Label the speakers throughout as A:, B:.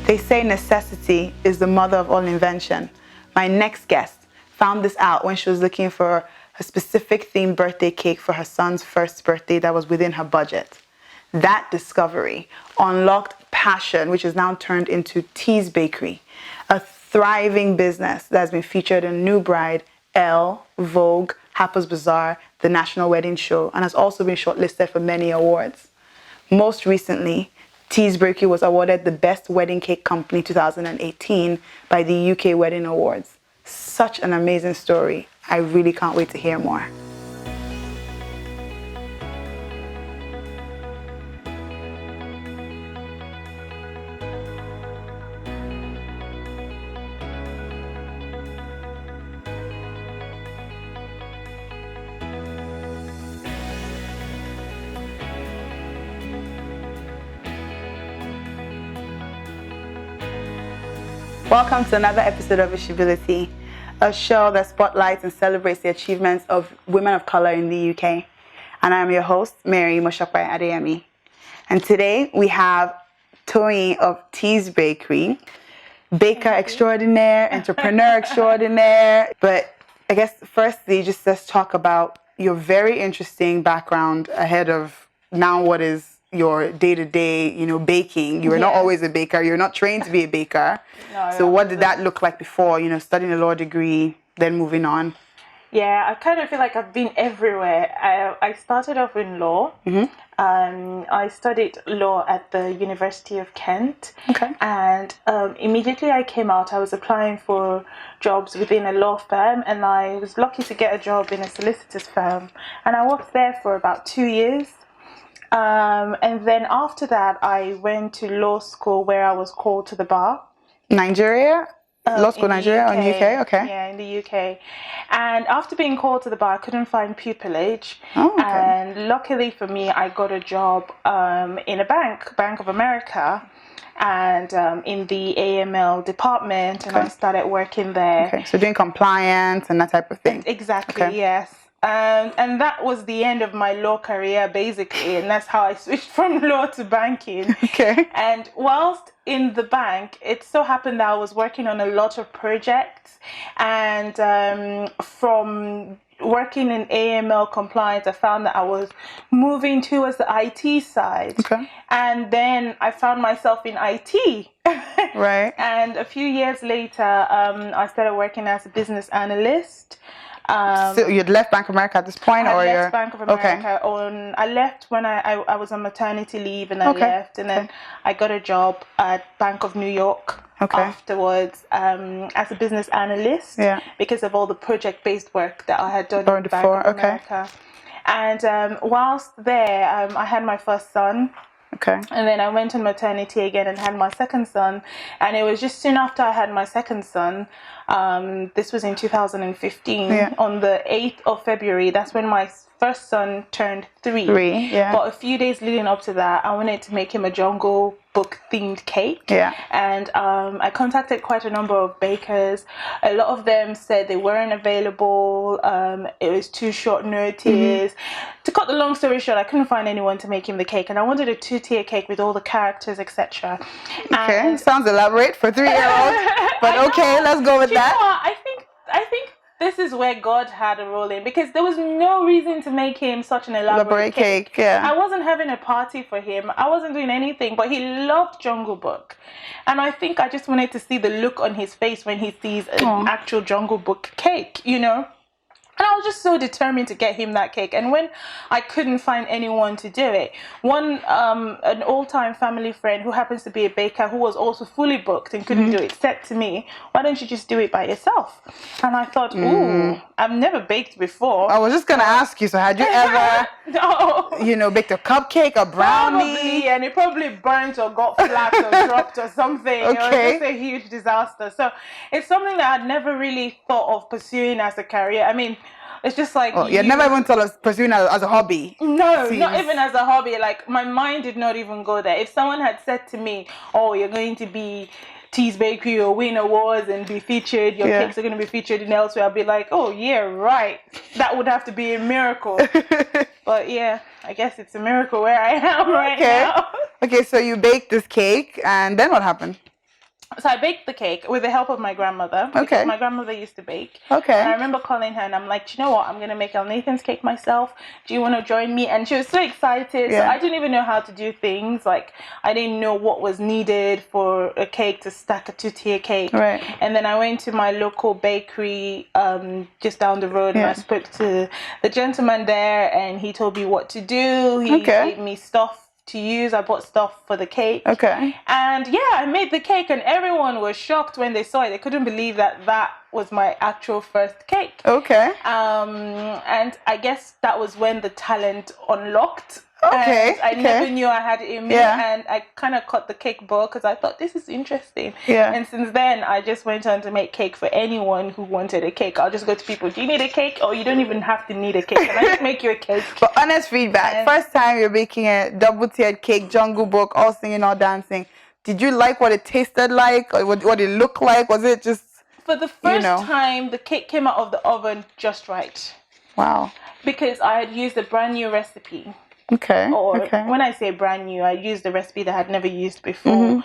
A: They say necessity is the mother of all invention. My next guest found this out when she was looking for a specific themed birthday cake for her son's first birthday that was within her budget. That discovery unlocked passion, which is now turned into Tease Bakery, a thriving business that has been featured in New Bride, Elle, Vogue, Harper's Bazaar, the National Wedding Show, and has also been shortlisted for many awards. Most recently, Tease Bakery was awarded the Best Wedding Cake Company 2018 by the UK Wedding Awards. Such an amazing story. I really can't wait to hear more. Welcome to another episode of viSHEbility, a show that spotlights and celebrates the achievements of women of color in the UK. And I'm your host, Mary Moshakwe Adeyemi. And today we have Toyin of Tease Bakery, baker extraordinaire, entrepreneur extraordinaire. But I guess firstly, just let's talk about your very interesting background ahead of now what is your day-to-day, baking. You were not always a baker. You're not trained to be a baker.
B: No,
A: so what did that look like before, studying a law degree, then moving on?
B: Yeah, I kind of feel like I've been everywhere. I started off in law. I studied law at the University of Kent.
A: Okay.
B: And immediately I came out, I was applying for jobs within a law firm, and I was lucky to get a job in a solicitor's firm. And I worked there for about 2 years. And then after that, I went to law school where I was called to the bar.
A: Nigeria? Law school in Nigeria or in the UK? Okay.
B: Yeah, in the UK. And after being called to the bar, I couldn't find pupillage.
A: Oh, okay.
B: And luckily for me, I got a job in a Bank of America, and in the AML department, and I started working there.
A: Okay, so doing compliance and that type of thing.
B: Exactly,
A: okay.
B: Yes. And that was the end of my law career, basically, and that's how I switched from law to banking.
A: Okay.
B: And whilst in the bank, it so happened that I was working on a lot of projects, and from working in AML compliance, I found that I was moving towards the IT side.
A: Okay.
B: And then I found myself in IT.
A: Right.
B: And a few years later, I started working as a business analyst.
A: So you'd left Bank of America at this point, or
B: left Bank of America.
A: Okay.
B: I left when I was on maternity leave, and I left, and then I got a job at Bank of New York afterwards as a business analyst, because of all the project-based work that I had done in Bank of America. And whilst there, I had my first son.
A: Okay.
B: And then I went on maternity again and had my second son. And it was just soon after I had my second son, this was in 2015, on the 8th of February, that's when my first son turned 3. But a few days leading up to that, I wanted to make him a Jungle Book themed cake. And I contacted quite a number of bakers. A lot of them said they weren't available. It was too short notice. To cut the long story short, I couldn't find anyone to make him the cake, and I wanted a 2-tier cake with all the characters, etc.
A: Okay, sounds elaborate for 3-year-olds, but okay, let's go with that.
B: I think this is where God had a role in, because there was no reason to make him such an elaborate cake. I wasn't having a party for him. I wasn't doing anything, but he loved Jungle Book. And I think I just wanted to see the look on his face when he sees an actual Jungle Book cake, And I was just so determined to get him that cake. And when I couldn't find anyone to do it, an old-time family friend who happens to be a baker, who was also fully booked and couldn't do it, said to me, "Why don't you just do it by yourself?" And I thought, ooh, I've never baked before.
A: I was just going to ask you, so had you ever, baked a cupcake, a brownie?
B: Probably, and it probably burnt or got flat or dropped or something. It was just a huge disaster. So it's something that I'd never really thought of pursuing as a career. I mean, it's just like...
A: you never even thought of pursuing it as a hobby?
B: No, not even as a hobby. Like, my mind did not even go there. If someone had said to me, "Oh, you're going to be Tease Bakery or win awards and be featured, your cakes are going to be featured in elsewhere," I'd be like, "Oh, yeah, right. That would have to be a miracle." But yeah, I guess it's a miracle where I am right now.
A: Okay, so you baked this cake, and then what happened?
B: So I baked the cake with the help of my grandmother. Because my grandmother used to bake. And I remember calling her and I'm like, you know what? I'm going to make Nathan's cake myself. Do you want to join me? And she was so excited. So I didn't even know how to do things. Like, I didn't know what was needed for a cake to stack a 2-tier cake. And then I went to my local bakery just down the road and I spoke to the gentleman there and he told me what to do. He gave me stuff to use. I bought stuff for the cake. And yeah, I made the cake and everyone was shocked when they saw it. They couldn't believe that that was my actual first cake. And I guess that was when the talent unlocked. And I never knew I had it in me, and I kind of cut the cake bowl because I thought this is interesting. And since then, I just went on to make cake for anyone who wanted a cake. I'll just go to people, do you need a cake? Or you don't even have to need a cake. Can I just make you a cake?
A: But honest feedback, first time you're baking a double-tiered cake, Jungle Book, all singing, all dancing, did you like what it tasted like or what it looked like? Was it just...
B: For the first time, the cake came out of the oven just right.
A: Wow.
B: Because I had used a brand new recipe. When I say brand new, I used a recipe that I had never used before.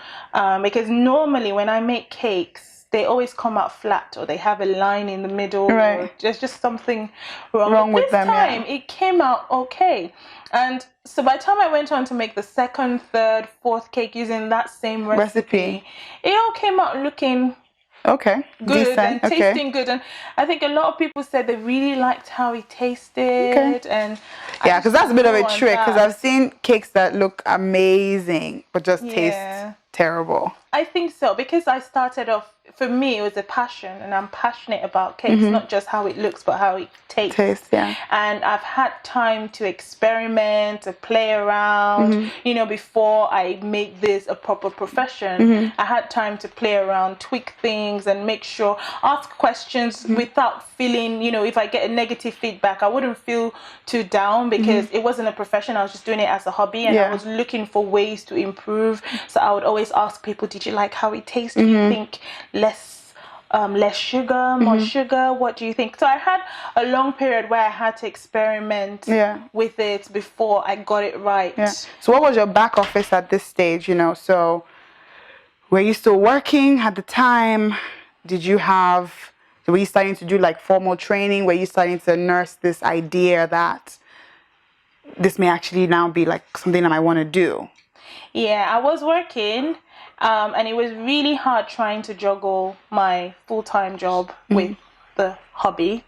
B: Because normally when I make cakes, they always come out flat or they have a line in the middle. Or there's just something wrong with them. This time, it came out okay. And so by the time I went on to make the second, third, fourth cake using that same recipe, it all came out looking... good, decent, and tasting good, and I think a lot of people said they really liked how it tasted. And
A: because that's a bit of a trick, because I've seen cakes that look amazing but just taste terrible.
B: I think so, because I started off, for me it was a passion, and I'm passionate about cakes, not just how it looks but how it tastes. And I've had time to experiment, to play around. You know, before I made this a proper profession, I had time to play around, tweak things and make sure, ask questions without feeling, you know, if I get a negative feedback, I wouldn't feel too down because it wasn't a profession. I was just doing it as a hobby, and I was looking for ways to improve. So I would always ask people, did you like how it tastes? Do you think less sugar, more sugar? What do you think? So I had a long period where I had to experiment with it before I got it right.
A: So what was your back office at this stage, you know? So were you still working at the time? Were you starting to do like formal training? Were you starting to nurse this idea that this may actually now be like something that I want to do?
B: Yeah, I was working. And it was really hard trying to juggle my full-time job with the hobby,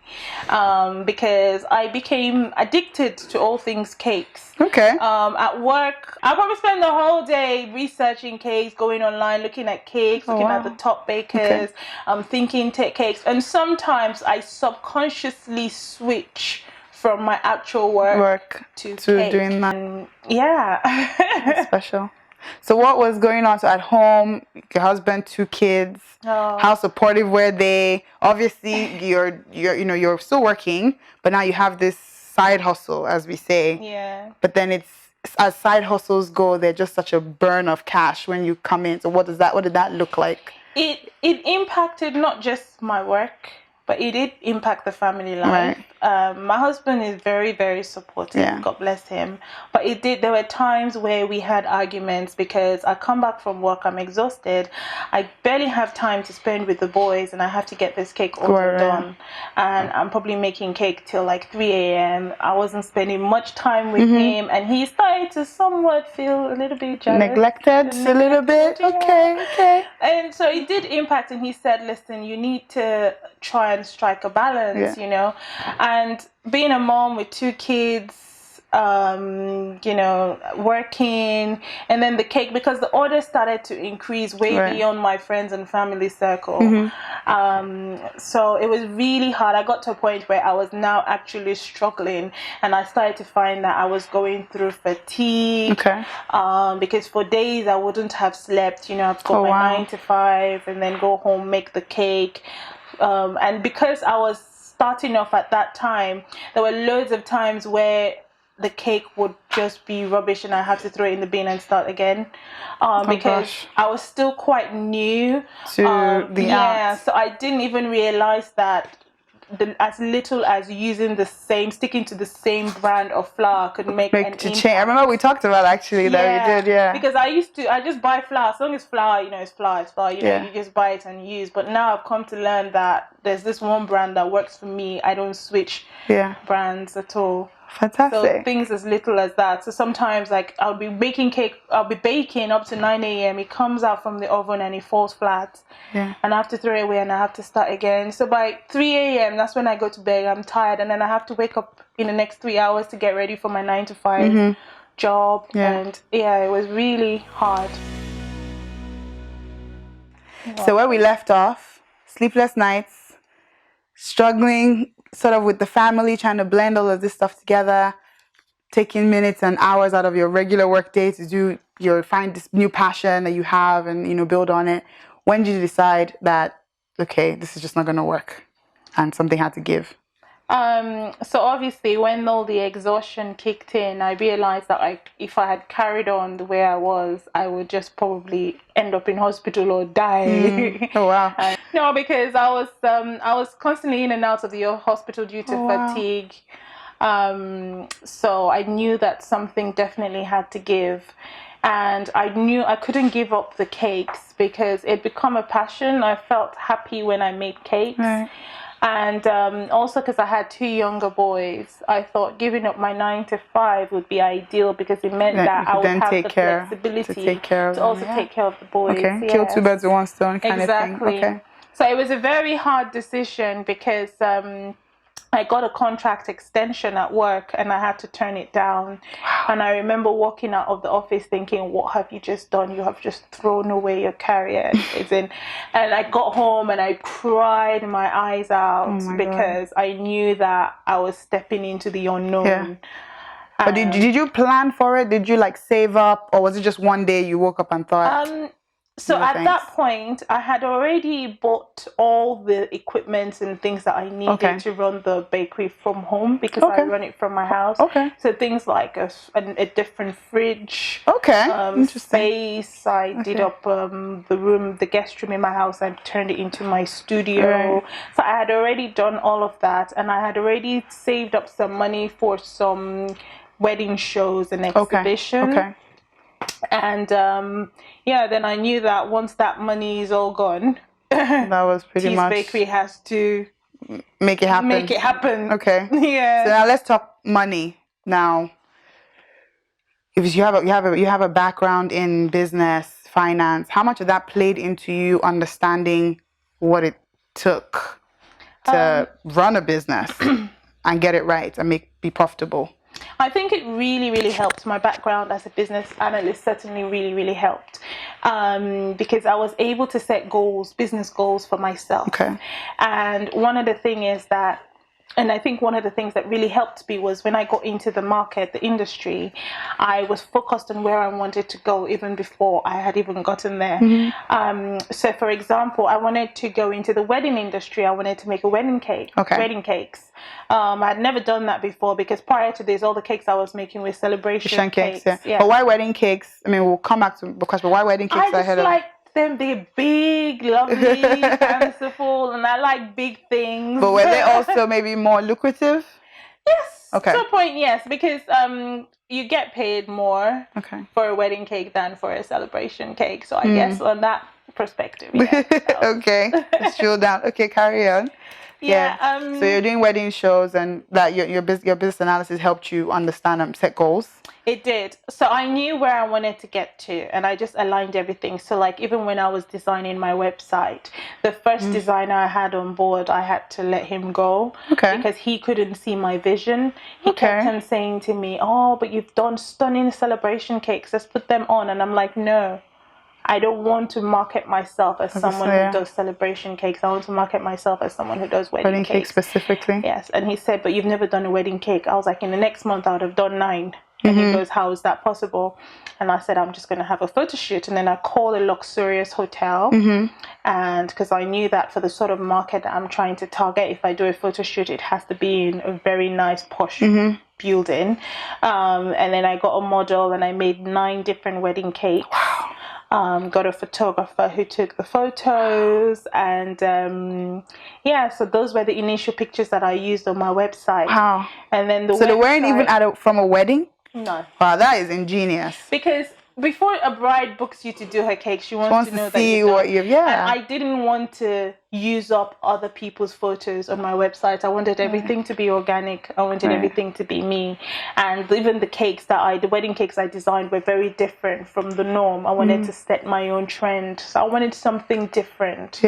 B: because I became addicted to all things cakes. At work, I probably spend the whole day researching cakes, going online, looking at cakes, looking at the top bakers, thinking cakes. And sometimes I subconsciously switch from my actual work to cake.
A: Doing that.
B: And,
A: That's special. So what was going on? So at home, your husband, 2 kids. How supportive were they? Obviously, you're still working, but now you have this side hustle, as we say. But then it's, as side hustles go, they're just such a burn of cash when you come in. So what did that look like?
B: It impacted not just my work, but it did impact the family life. My husband is very, very supportive. God bless him. But there were times where we had arguments because I come back from work, I'm exhausted. I barely have time to spend with the boys, and I have to get this cake all done. And I'm probably making cake till like 3 a.m. I wasn't spending much time with him, and he started to somewhat feel a little bit jealous.
A: Neglected a little bit? Okay.
B: And so it did impact, and he said, listen, you need to try and strike a balance, you know. And being a mom with 2 kids, you know, working, and then the cake, because the orders started to increase way beyond my friends and family circle. So it was really hard. I got to a point where I was now actually struggling, and I started to find that I was going through fatigue. Because for days I wouldn't have slept. You know, I've got my 9 to 5 and then go home, make the cake. And because I was starting off at that time, there were loads of times where the cake would just be rubbish and I had to throw it in the bin and start again, because I was still quite new
A: to the art.
B: So I didn't even realize that as little as sticking to the same brand of flour could make an impact.
A: I remember we talked about actually that we did,
B: Because I just buy flour. As long as flour, it's flour, you just buy it and use. But now I've come to learn that there's this one brand that works for me. I don't switch brands at all.
A: Fantastic.
B: So things as little as that. So sometimes I'll be baking up to 9 a.m. It comes out from the oven and it falls flat.
A: Yeah.
B: And I have to throw it away and I have to start again. So by 3 a.m. that's when I go to bed. I'm tired and then I have to wake up in the next 3 hours to get ready for my 9 to 5 job. Yeah. And it was really hard.
A: So where we left off, sleepless nights, struggling sort of with the family, trying to blend all of this stuff together, taking minutes and hours out of your regular work day to find this new passion that you have and, build on it. When did you decide that, okay, this is just not going to work and something had to give?
B: So obviously when all the exhaustion kicked in, I realized that if I had carried on the way I was, I would just probably end up in hospital or die.
A: Oh, wow.
B: No, because I was constantly in and out of the hospital due to fatigue. So I knew that something definitely had to give. And I knew I couldn't give up the cakes because it become a passion. I felt happy when I made cakes. Right. And also because I had 2 younger boys, I thought giving up my 9 to 5 would be ideal because it meant that I would have the flexibility to take care of the boys.
A: Okay, kill 2 birds with 1 stone kind of thing. Okay.
B: So it was a very hard decision because I got a contract extension at work and I had to turn it down. Wow. And I remember walking out of the office thinking, what have you just done? You have just thrown away your career. And I got home and I cried my eyes out because I knew that I was stepping into the unknown. Yeah.
A: But did you plan for it? Did you save up, or was it just one day you woke up and thought?
B: So at that point, I had already bought all the equipment and things that I needed to run the bakery from home because I run it from my house. Okay. So things like a different fridge. Okay. Space. I did up the guest room in my house. I turned it into my studio. Right. So I had already done all of that, and I had already saved up some money for some wedding shows and exhibition. Okay. And then I knew that once that money is all gone,
A: that was pretty much
B: Bakery has to
A: make it happen. Okay. Yeah. So now let's talk money. Now, if you have a background in business, finance, how much of that played into you understanding what it took to run a business and get it right and be profitable?
B: I think it really, really helped. My background as a business analyst certainly really, really helped because I was able to set business goals for myself. Okay. And one of the things that really helped me was when I got into the market, the industry, I was focused on where I wanted to go even before I had even gotten there. Mm-hmm. So, for example, I wanted to go into the wedding industry. I wanted to make a wedding cakes. I had never done that before because prior to this, all the cakes I was making were celebration cakes. Yeah.
A: But why wedding cakes? I mean, we'll come back to but why wedding cakes?
B: Them be big, lovely, fanciful, and I like big things.
A: But were they also maybe more lucrative?
B: Yes. Okay. To a point, yes, because you get paid more for a wedding cake than for a celebration cake. So I guess on that perspective, yeah.
A: Okay. Let's drill down. Okay, carry on. Yeah. So you're doing wedding shows, and that your business analysis helped you understand and set goals.
B: It did. So I knew where I wanted to get to, and I just aligned everything. So even when I was designing my website, the first designer I had on board, I had to let him go because he couldn't see my vision. He kept on saying to me, "Oh, but you've done stunning celebration cakes. Let's put them on." And I'm like, "No. I don't want to market myself as someone who does celebration cakes. I want to market myself as someone who does wedding cakes
A: specifically."
B: Yes. And he said, "But you've never done a wedding cake." I was like, "In the next month, I would have done 9. And he goes, "How is that possible?" And I said, "I'm just going to have a photo shoot." And then I called a luxurious hotel. And because I knew that for the sort of market that I'm trying to target, if I do a photo shoot, it has to be in a very nice, posh building. And then I got a model and I made 9 different wedding cakes. Wow. got a photographer who took the photos, and so those were the initial pictures that I used on my website.
A: Wow.
B: And then
A: so they weren't even from a wedding?
B: No.
A: Wow, that is ingenious.
B: Because before a bride books you to do her cake, she wants to know that
A: see what you've
B: And I didn't want to use up other people's photos on my website. I wanted everything to be organic. I wanted everything to be me. And even the wedding cakes I designed were very different from the norm. I wanted to set my own trend. So I wanted something different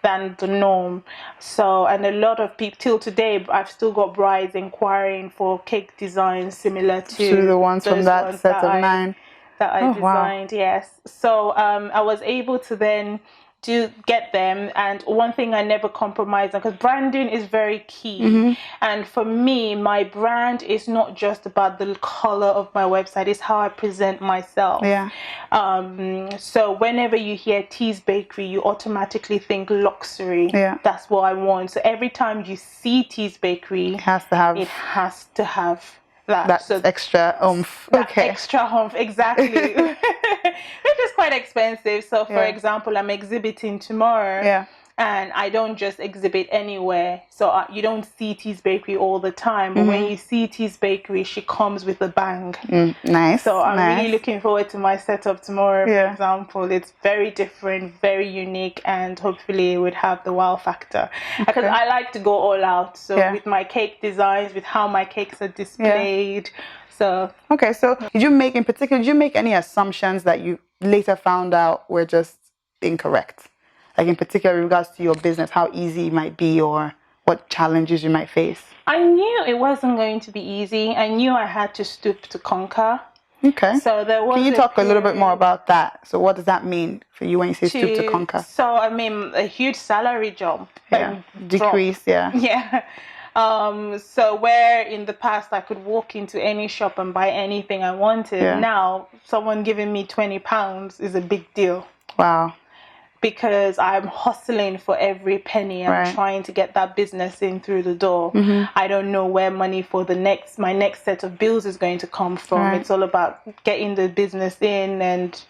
B: than the norm. So, and a lot of people, till today, I've still got brides inquiring for cake designs similar to
A: the ones from that set of 9
B: that I designed. Yes. So I was able to then get them, and one thing I never compromise on, because branding is very key. And for me, my brand is not just about the color of my website, it's how I present myself. So whenever you hear Tea's Bakery, you automatically think luxury. That's what I want. So every time you see Tea's Bakery, it has to have that
A: extra oomph.
B: Extra oomph, exactly. Which is quite expensive. So for example, I'm exhibiting tomorrow, and I don't just exhibit anywhere. So you don't see Tea's Bakery all the time, but when you see Tea's Bakery, she comes with a bang.
A: Nice.
B: So I'm really looking forward to my setup tomorrow. For example, it's very different, very unique, and hopefully it would have the wow factor. Because I like to go all out. So with my cake designs, with how my cakes are displayed. So
A: so did you make any assumptions that you later found out were just incorrect? Like in particular in regards to your business, how easy it might be or what challenges you might face?
B: I knew it wasn't going to be easy. I knew I had to stoop to conquer. So there was.
A: Can you talk a little bit more about that? So what does that mean for you when you say stoop to conquer?
B: So I mean a huge salary jump.
A: Decrease.
B: So where in the past I could walk into any shop and buy anything I wanted, now someone giving me £20 is a big deal.
A: Wow.
B: Because I'm hustling for every penny. I'm trying to get that business in through the door. I don't know where money for my next set of bills is going to come from. It's all about getting the business in, and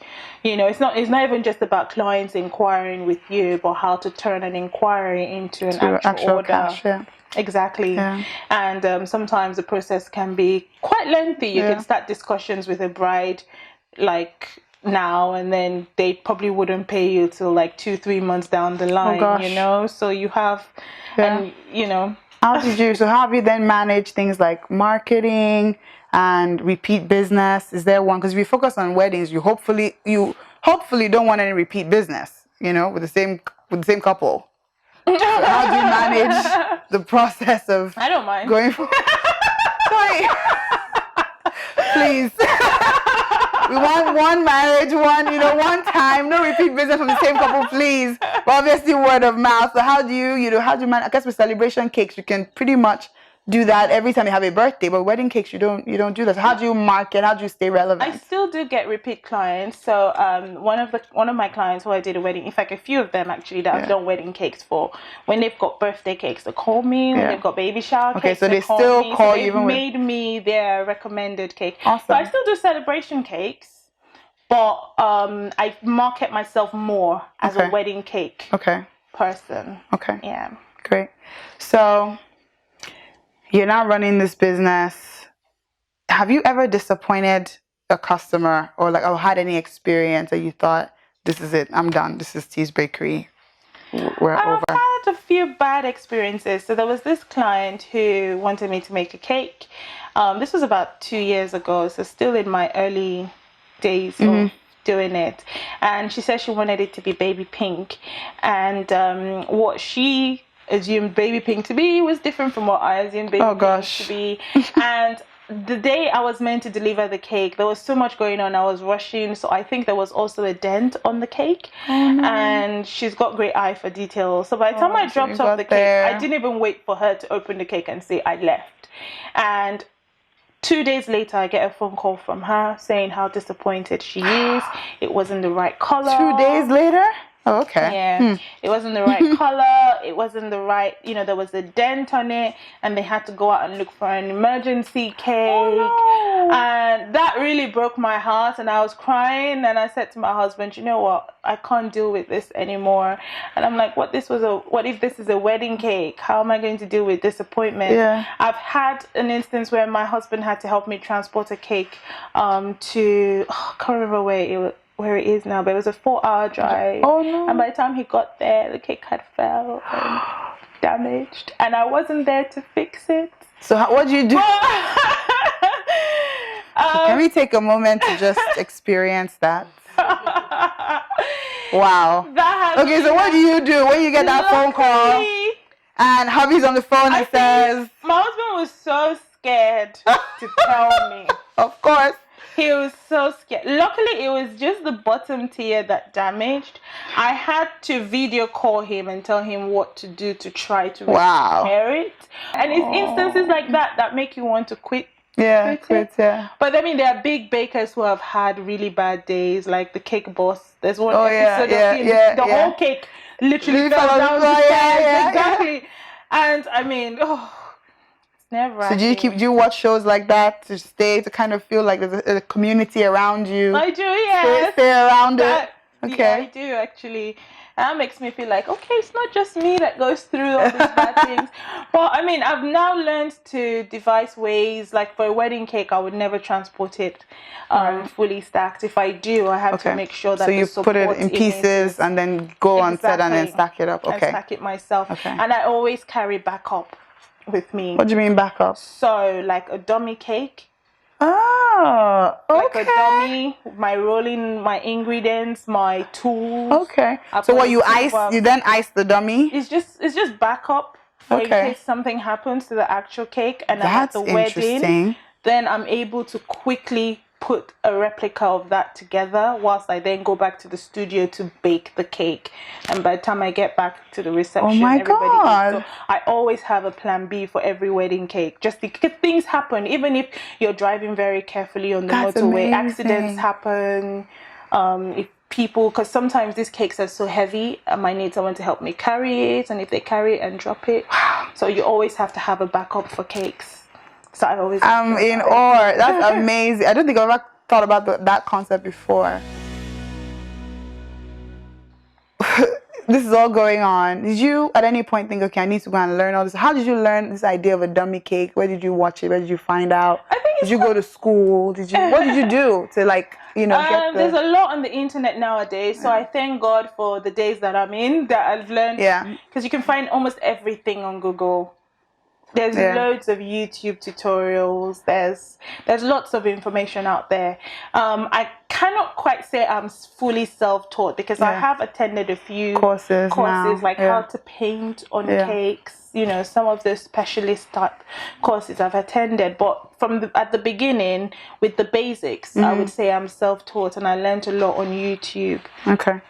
B: it's not even just about clients inquiring with you, but how to turn an inquiry into an actual order.
A: Cash,
B: Exactly. And sometimes the process can be quite lengthy. You can start discussions with a bride now, and then they probably wouldn't pay you till 2-3 months down the line. So you have and
A: how have you then managed things like marketing and repeat business? Is there one, because we focus on weddings, you hopefully don't want any repeat business with the same couple? So how do you manage the process of
B: I don't mind
A: going for sorry please we want one marriage, one time, no repeat business from the same couple, please. But obviously word of mouth. So how do you manage? I guess with celebration cakes, you can pretty much do that every time you have a birthday, but wedding cakes, you don't do that. So how do you market? How do you stay relevant?
B: I still do get repeat clients. So one of my clients who I did a wedding, in fact a few of them actually that I've done wedding cakes for, when they've got birthday cakes, they call me. When they've got baby shower cakes,
A: so they still call you.
B: They've made me their recommended cake.
A: Awesome.
B: So I still do celebration cakes, but I market myself more as a wedding cake person. Yeah.
A: Great. So you're now running this business. Have you ever disappointed a customer or had any experience that you thought, this is it, I'm done, this is Tea's Bakery, we're over?
B: I've had a few bad experiences. So there was this client who wanted me to make a cake. This was about 2 years ago, so still in my early days of doing it. And she said she wanted it to be baby pink. And what she assumed baby pink to be was different from what I assumed baby pink to be. And the day I was meant to deliver the cake, there was so much going on. I was rushing, so I think there was also a dent on the cake. And she's got great eye for detail. So by the time I dropped off the cake, I didn't even wait for her to open the cake and say I left. And 2 days later, I get a phone call from her saying how disappointed she is. It wasn't the right color.
A: 2 days later? Oh, okay.
B: Yeah, it wasn't the right color. It wasn't the right, there was a dent on it, and they had to go out and look for an emergency cake.
A: Oh, no.
B: And that really broke my heart, and I was crying, and I said to my husband, you know what, I can't deal with this anymore. And I'm like, what if this is a wedding cake? How am I going to deal with disappointment?
A: Yeah.
B: I've had an instance where my husband had to help me transport a cake to, I can't remember where it is now, but it was a 4-hour drive.
A: Oh no.
B: And by the time he got there, the cake had fell and damaged, and I wasn't there to fix it.
A: So what do you do? Can we take a moment to just experience that? Wow. Okay, so what do you do when you get that phone call and hubby's on the phone and says...
B: My husband was so scared to tell me.
A: Of course.
B: He was so scared. Luckily, it was just the bottom tier that damaged. I had to video call him and tell him what to do to try to repair it. And it's instances like that make you want to quit.
A: Yeah, quit.
B: But I mean, there are big bakers who have had really bad days, like the Cake Boss. There's one episode of him. The whole cake literally fell down the stairs. Exactly. And I mean, never.
A: So do you watch shows like that to kind of feel like there's a community around you?
B: I do, yeah.
A: Stay around it. Okay.
B: Yeah, I do actually. That makes me feel like, okay, it's not just me that goes through all these bad things. But I mean, I've now learned to devise ways. Like for a wedding cake, I would never transport it fully stacked. If I do, I have to make sure that
A: so you put it in pieces and then go on set and then stack it up. Okay.
B: And stack it myself.
A: Okay.
B: And I always carry backup with me.
A: What do you mean backup?
B: So like a dummy cake.
A: Oh, okay.
B: Like a dummy, my ingredients, my tools.
A: Okay. So what you then ice the dummy?
B: It's just backup for in case something happens to the actual cake, and at the wedding, then I'm able to quickly put a replica of that together whilst I then go back to the studio to bake the cake. And by the time I get back to the reception, everybody eats. So I always have a plan B for every wedding cake, just because things happen. Even if you're driving very carefully on the motorway, accidents happen. If people, because sometimes these cakes are so heavy, I might need someone to help me carry it, and if they carry it and drop it. So you always have to have a backup for cakes. So I always.
A: I'm in awe. That's amazing. I don't think I've ever thought about that concept before. This is all going on. Did you at any point think, okay, I need to go and learn all this? How did you learn this idea of a dummy cake? Where did you watch it? Where did you find out? Did you go to school? What did you do to get
B: There's a lot on the internet nowadays, so I thank God for the days that I'm in, that I've learned. Yeah. Because you can find almost everything on Google. There's loads of YouTube tutorials. There's lots of information out there. I cannot quite say I'm fully self-taught because I have attended a few courses like how to paint on cakes. Some of the specialist type courses I've attended. But at the beginning, with the basics, I would say I'm self-taught, and I learned a lot on YouTube.
A: Okay.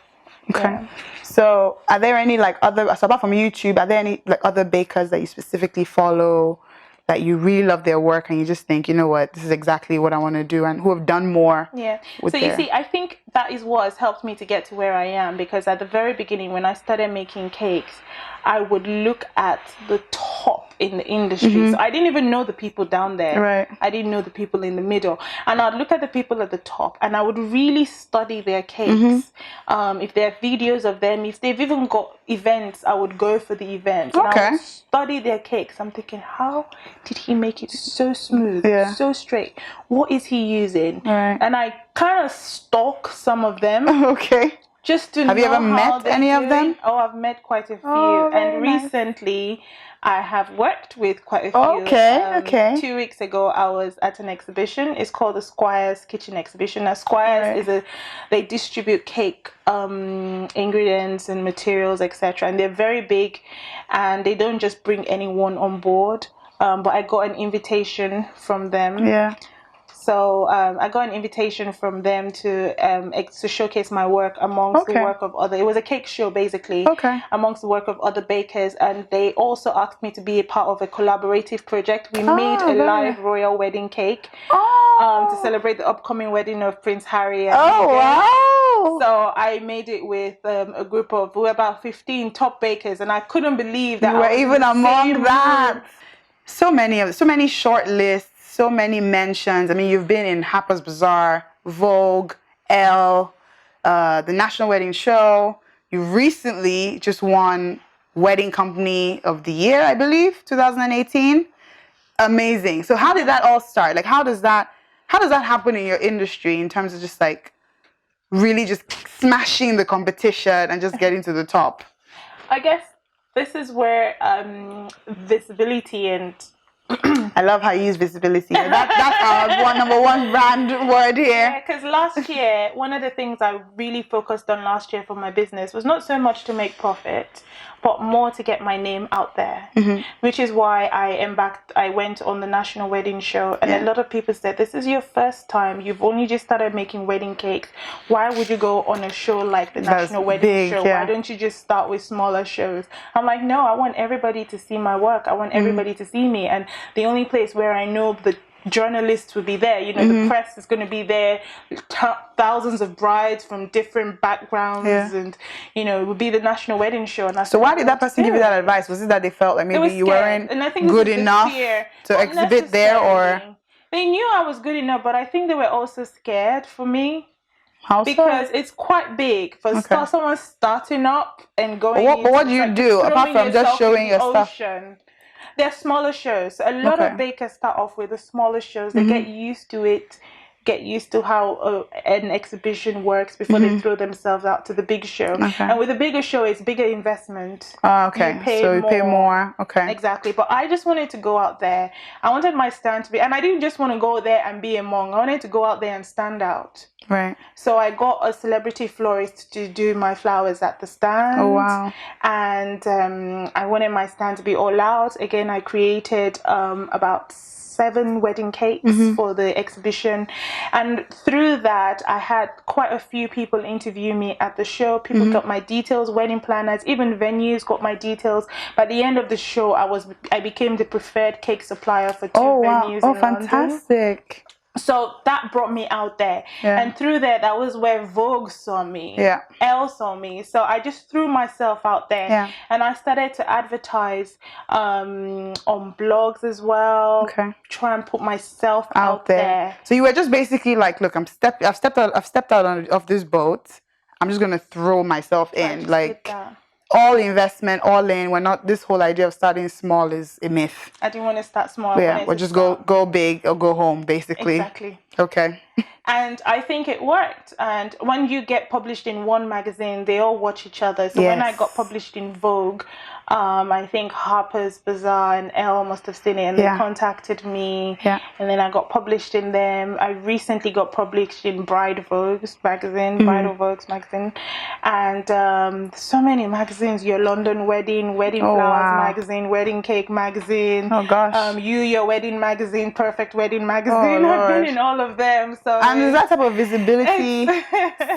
A: Yeah. So are there any so apart from YouTube, are there any other bakers that you specifically follow that you really love their work and you just think, you know what, this is exactly what I want to do, and who have done more? Yeah. So you see, I think that is what has helped me to get to where I am, because at the very beginning when I started making cakes, I would look at the top in the industry. So I didn't even know the people down there. Right. I didn't know the people in the middle. And I'd look at the people at the top and I would really study their cakes. If there are videos of them, if they've even got events, I would go for the events. And I would study their cakes. I'm thinking, how did he make it so smooth, so straight? What is he using? Right. And I kind of stalk some of them. Okay. Just to Have you ever met any of them?
B: Oh, I've met quite a few. And recently, I have worked with quite a few. Okay. 2 weeks ago, I was at an exhibition. It's called the Squire's Kitchen Exhibition. Now, Squire's they distribute cake ingredients and materials, etc. And they're very big, and they don't just bring anyone on board. But I got an invitation from them. Yeah. So I got an invitation from them to showcase my work amongst the work of other. It was a cake show basically. Amongst the work of other bakers, and they also asked me to be a part of a collaborative project. We made a live royal wedding cake to celebrate the upcoming wedding of Prince Harry and Meghan.
A: Wow.
B: So I made it with a group of, we were about 15 top bakers, and I couldn't believe that
A: you were even among that.
B: Room.
A: So many short lists, so many mentions. I mean, you've been in Harper's Bazaar, Vogue, Elle, the National Wedding Show. You recently just won Wedding Company of the Year, I believe, 2018. Amazing. So how did that all start? Like, how does that happen in your industry in terms of just like really just smashing the competition and just getting to the top?
B: I guess this is where visibility and
A: I love how you use visibility. That's our number one brand word here.
B: Yeah, because last year, one of the things I really focused on last year for my business was not so much to make profit, but more to get my name out there, which is why I went on the National Wedding Show, and a lot of people said, this is your first time, you've only just started making wedding cakes, why would you go on a show like the National Wedding Show? Why don't you just start with smaller shows? I'm like, no, I want everybody to see my work, I want everybody to see me, and the only place where I know the journalists will be there, you know, the press is going to be there, thousands of brides from different backgrounds, and you know, it would be the National Wedding Show. And so
A: why did that person give you that advice? Was it that they felt like maybe you weren't good enough to exhibit there, or
B: they knew I was good enough, but I think they were also scared for me?
A: How
B: because
A: so?
B: It's quite big for someone starting up and going.
A: But what do you do apart from just showing your stuff?
B: They're smaller shows. A lot of bakers start off with the smaller shows. They get used to it, get used to how an exhibition works before they throw themselves out to the big show. And with the bigger show, it's bigger investment.
A: Okay, you pay more. Okay.
B: Exactly. But I just wanted to go out there. I wanted my stand to be, and I didn't just want to go there and be among. I wanted to go out there and stand out.
A: Right.
B: So I got a celebrity florist to do my flowers at the stand.
A: Oh, wow.
B: And I wanted my stand to be all out. Again, I created about 7 wedding cakes for the exhibition. And through that, I had quite a few people interview me at the show. People got my details, wedding planners, even venues got my details. By the end of the show, I became the preferred cake supplier for 2 venues in London.
A: Fantastic.
B: So that brought me out there. And through that was where Vogue saw me. Elle saw me. So I just threw myself out there. And I started to advertise on blogs as well. Try and put myself out there.
A: So you were just basically like, look, I've stepped out of this boat. I'm just gonna throw myself in. Like all investment, all in. We're not, this whole idea of starting small is a myth.
B: I didn't want to start small.
A: We'll just go big or go home, basically.
B: Exactly.
A: Okay.
B: And I think it worked. And when you get published in one magazine, they all watch each other. So when I got published in Vogue, I think Harper's Bazaar and Elle must have seen it, and they contacted me. And then I got published in them. I recently got published in Bridal Vogue's magazine, and so many magazines. Your London Wedding, Wedding Flowers magazine, Wedding Cake magazine.
A: Oh gosh.
B: Your Wedding magazine, Perfect Wedding magazine. I've been in all of them. So
A: does that type of visibility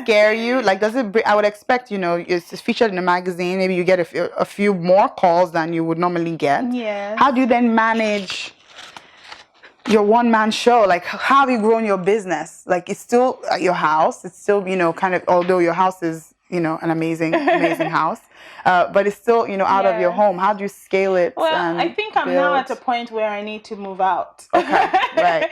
A: scare you? Like, does it I would expect, you know, it's featured in a magazine, maybe you get a few more calls than you would normally get. How do you then manage your one-man show? Like, how have you grown your business? Like, it's still at your house. It's still, you know, kind of, although your house is, you know, an amazing house, but it's still, you know, out of your home. How do you scale it?
B: Well, I think I'm now at a point where I need to move out.
A: Right.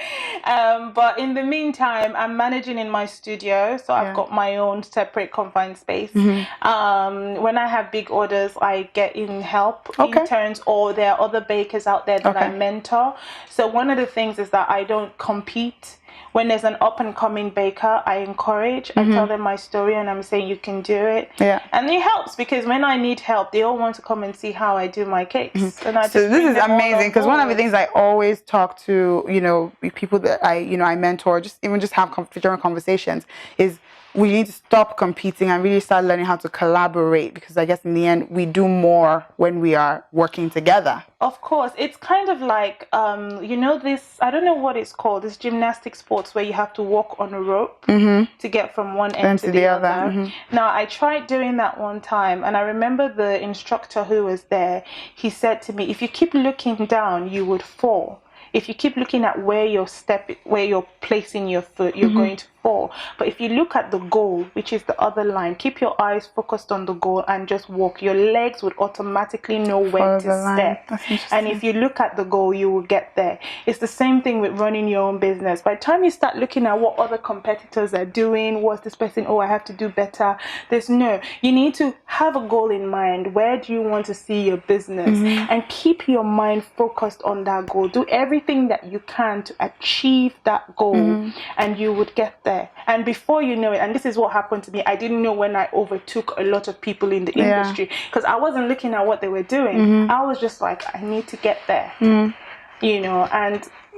B: But in the meantime, I'm managing in my studio, so I've got my own separate confined space. When I have big orders, I get in help, interns, or there are other bakers out there that I mentor. So one of the things is that I don't compete. When there's an up-and-coming baker, I encourage. I tell them my story, and I'm saying, you can do it. And it helps, because when I need help, they all want to come and see how I do my cakes. And I
A: so this is amazing, because one of the things I always talk to, you know, people that I mentor, just have different conversations, is we need to stop competing and really start learning how to collaborate, because I guess in the end we do more when we are working together.
B: Of course, it's kind of like you know, this, I don't know what it's called, this gymnastic sports where you have to walk on a rope to get from one end to the other. Now, I tried doing that one time, and I remember the instructor who was there, he said to me, if you keep looking down, you would fall. If you keep looking at where you're placing your foot, you're going to before. But if you look at the goal, which is the other line, keep your eyes focused on the goal and just walk. Your legs would automatically know where to step. And if you look at the goal, you will get there. It's the same thing with running your own business. By the time you start looking at what other competitors are doing, what's this person, oh, I have to do better. You need to have a goal in mind. Where do you want to see your business? And keep your mind focused on that goal. Do everything that you can to achieve that goal, and you would get there. And before you know it, and this is what happened to me, I didn't know when I overtook a lot of people in the industry, because I wasn't looking at what they were doing. I was just like, I need to get there, and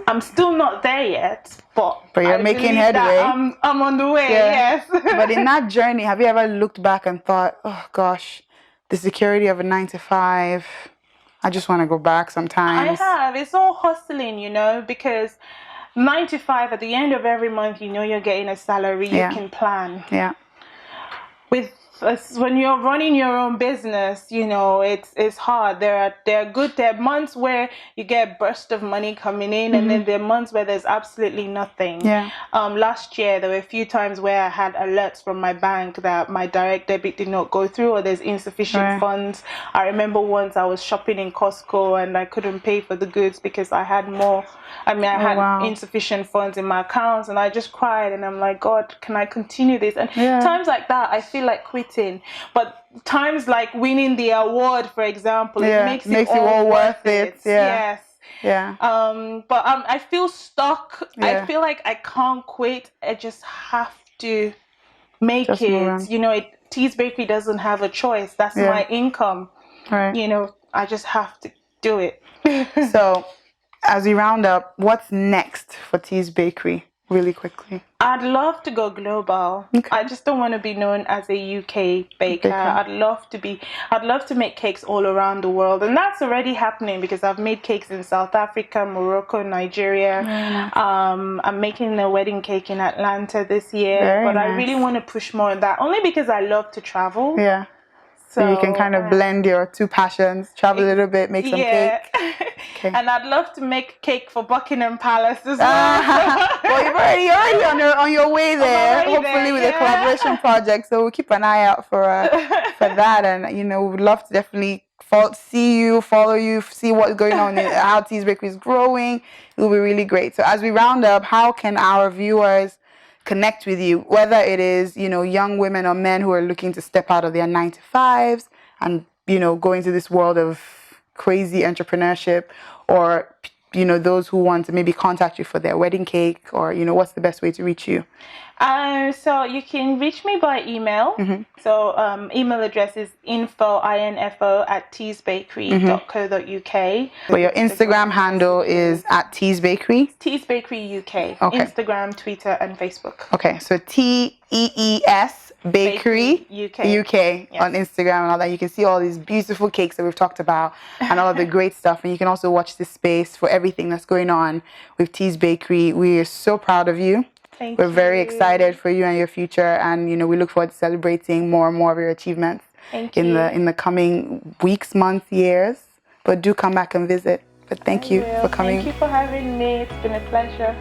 B: I'm still not there yet, but
A: you're making headway.
B: I'm on the way. Yes.
A: But in that journey, have you ever looked back and thought, oh gosh, the security of a 9-to-5, I just want to go back sometimes?
B: I have. It's all hustling, because 9-to-5, at the end of every month, you're getting a salary. You can plan. Yeah. When you're running your own business, it's hard. There are months where you get a burst of money coming in, and then there are months where there's absolutely nothing. Yeah. Last year there were a few times where I had alerts from my bank that my direct debit did not go through, or there's insufficient funds. I remember once I was shopping in Costco and I couldn't pay for the goods because I had insufficient funds in my accounts, and I just cried and I'm like, God, can I continue this? And times like that I feel like quitting. But times like winning the award, for example, it makes it all worth it. Yes. Yeah. But I feel stuck. I feel like I can't quit. I just have to make it. Tea's Bakery doesn't have a choice. That's my income. Right. I just have to do it.
A: So, as we round up, what's next for Tea's Bakery? Really quickly.
B: I'd love to go global. Okay. I just don't want to be known as a UK baker. I'd love to make cakes all around the world, and that's already happening because I've made cakes in South Africa, Morocco, Nigeria. I'm making a wedding cake in Atlanta this year, I really want to push more on that, only because I love to travel. Yeah.
A: So you can kind of blend your two passions, travel a little bit, make some cake.
B: Okay. And I'd love to make cake for Buckingham Palace as well.
A: Well, you're already on your way there, hopefully with a collaboration project. So we'll keep an eye out for that. And, we'd love to definitely see you, follow you, see what's going on, how Tea's Bakery is growing. It will be really great. So as we round up, how can our viewers connect with you, whether it is, young women or men who are looking to step out of their 9-to-5s and, go into this world of crazy entrepreneurship, or, those who want to maybe contact you for their wedding cake, or, what's the best way to reach you?
B: So you can reach me by email. So email address is info@teasbakery.co.uk.
A: But your Instagram handle is @Tea's Bakery?
B: Tea's Bakery UK. Okay. Instagram, Twitter, and Facebook.
A: Okay, so TEES Bakery UK on Instagram and all that. You can see all these beautiful cakes that we've talked about and all of the great stuff. And you can also watch this space for everything that's going on with Tea's Bakery. We are so proud of you. We're very excited for you and your future, and we look forward to celebrating more and more of your achievements in the coming weeks, months, years. But do come back and visit. But thank you for coming.
B: Thank you for having me. It's been a pleasure.